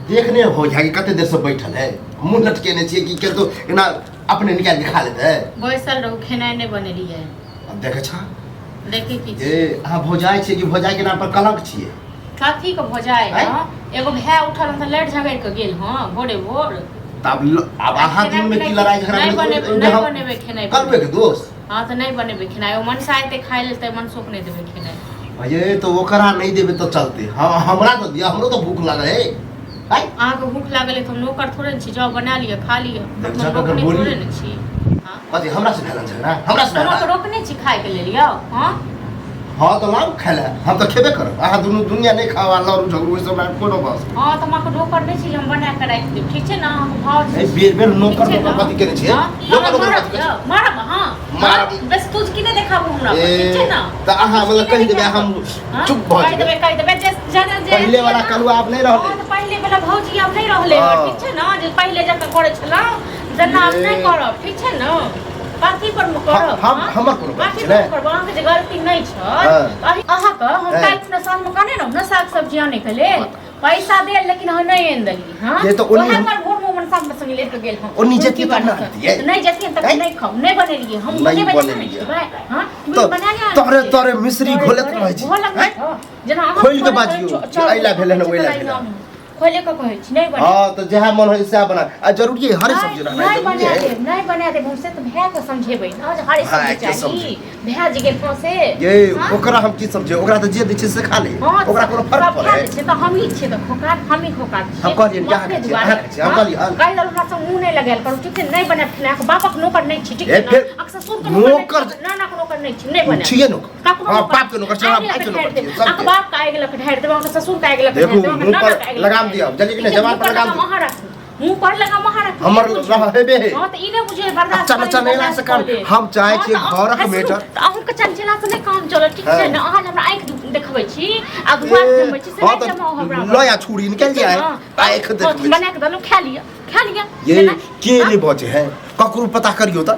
देखने हो जाएगी कते देर से बैठल है मुंह लटकेने चाहिए कि के तो ना अपने निकाल के खा लेते है बैसल रहू खेनाइ नहीं बनेली है अब देखे छा देखे की ए हां भोजाई छै कि भोजाई के नाम पर कलंक छिए कथी के भोजाई हां एगो भाई उठल त लड़ झगड़ के गेल हां भोरे भोर तब अब आहा दिन में की लड़ाई झगड़ा नहीं बनेबे खेनाइ करबे के दोस्त हां त नहीं बनेबे खेनाइ ओ मन साइते खाइ ले त मन सोक नहीं देबे खेनाइ अये तो ओकरा नहीं देबे तो चलते हां हमरा तो दिया हमरो तो भूख लागल है आई आहा के भूख लागल त नौकर थोड़े छी जाओ बना लियो खा लियो जब अगर बोली नहीं छी हां कथि हमरा से भेलन झगड़ा हमरा से कोनो रोकने छी खाए के ले लियो हां हां तो लाओ खेला हम तो खेबे करब आहा दुनु दुनिया नहीं खावा लरू झगड़ू ई सब कोनो बस हां त माके नौकर नहीं छी हम बना के राख देब ठीक छै ना हम भाव ए बेर बेर नौकर कथि करे छिए नौकर मारब हां मारब बस तू किने देखाबू हमरा ठीक छै ना त आहा मतलब कहि देबे हम चुप भ जेबे कहि देबे जे पहले वाला कलुआ आप नहीं रहले हां त पहले वाला भौजी अब नहीं रहले ठीक छै ना जे पहले जका करे छला जना अब नहीं करब ठीक छै ना बाती पर म करब हम हमर कोनो बात छै बाती पर अहाँ के जे गलती नहीं छ अहाँ के हम काल खुना साल में कने न साग सब्जी आने के लेल पैसा दे लेकिन हम नहीं एन दली हां ये तो ओनी हमर भोर में मन साग में संग लेके गेल हम ओनी जति त ना दिए नहीं जति तक नहीं खाओ नहीं बनेलिए हम बनेबे हां तो तोरे तोरे मिश्री घोलत रहै छी जना खोल के बाजियो आइला भेले न ओइला भेले खोले के कहै छी नहीं बने हां तो जहाँ मन होय से बना आ जरूरी है हरे सब्जी रहना नहीं बना दे हमसे तो भैया को समझेबै ना जे हरे सब्जी चाहिए भैया जी के फसे ये ओकरा हम की समझे ओकरा तो जे दै छै से खा ले ओकरा कोनो फर्क पड़े छै त हम ही छै त खोका हम ही खोका हम कहलिए क्या है हम कहलिए काई ललका से मुंह नहीं लगाल करू ठीक है नहीं बना खाना के बापक नौकर नहीं छी ठीक है ना अक्सर सुन के नौकर ना नौकर नहीं छी नहीं बना छिए नौकर हां बाप के नौकर छै बाप के नौकर सब अक बाप का आगे लक ढार देबा ससुर का आगे लक देखो मुंह पर लगाम दिया जल्दी के जवान पर लगाम मुंह पर लगा महारा हमर रहबे हां त इने बुझे बर्दाश्त अच्छा अच्छा नहीं से काम हम चाहे छी घर के मेटर त अहू के चंचला से नहीं काम चल ठीक छै ना अहाँ हमरा आंख देखबै छी आ दुआ जमबै छी से नहीं जमा हमरा लया छुरी निकल जाए आंख देखबै बना के दलो खा लिया ये के ले बचे है ककरो पता करियो त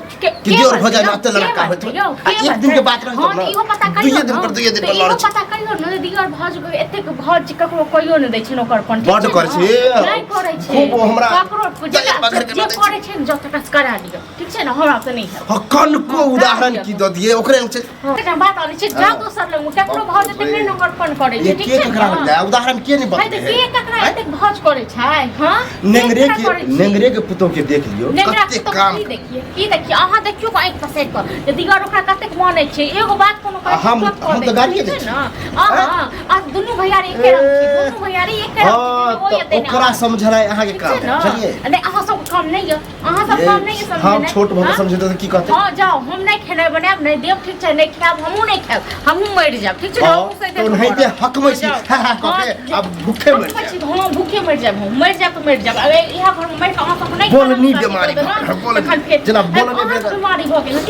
कि जोर भ जाए न लड़का होत एक दिन के बात रह हां इहो पता करियो दुइये दिन पर लड़ पता करियो न दिगर भज एते भज ककरो कहियो न दै छै नौकर पण बड कर छै नहीं करे छै खूब हमरा ककरो जे करे छै न जत तक करा दियो ठीक छै न हमरा त नहीं है कन को उदाहरण की द दिए ओकरे छै एकटा बात आली छै जा दोसर लग ककरो भज ते नहीं नौकर पण करे छै ठीक छै के ककरा होता उदाहरण के नहीं बता के ककरा एते भज करे छै हां नेंगरे के पुतो के देख लियो कते काम की देखिए अहाँ देखियो आंख पसेट कर जे दिगर ओकरा कते माने छै एगो बात कोनो हम तो गाड़ी दे छै न हां दुनु भैयारी एके रंग छै दुनु भैयारी एके रंग छै तो ओकरा समझनाय अहाँ के काम चलिए नहीं अहाँ सब काम नहीं है अहाँ सब काम नहीं समझे हम छोट बहुत समझे तो की कहते हां जाओ हम नहीं खेनाय बनाब नहीं देब ठीक छै नहीं खाब हमहू नहीं खाब हमहू मर जाब ठीक छै हमहू से तो नहीं दे हक में छी कहके अब भूखे मर जाब हां भूखे मर जाब हम मर जाब तो मर जाब अब इहा घर में मर के अहाँ सब नहीं बोल नहीं बीमारी बोल जना बोल नहीं बीमारी भ गेल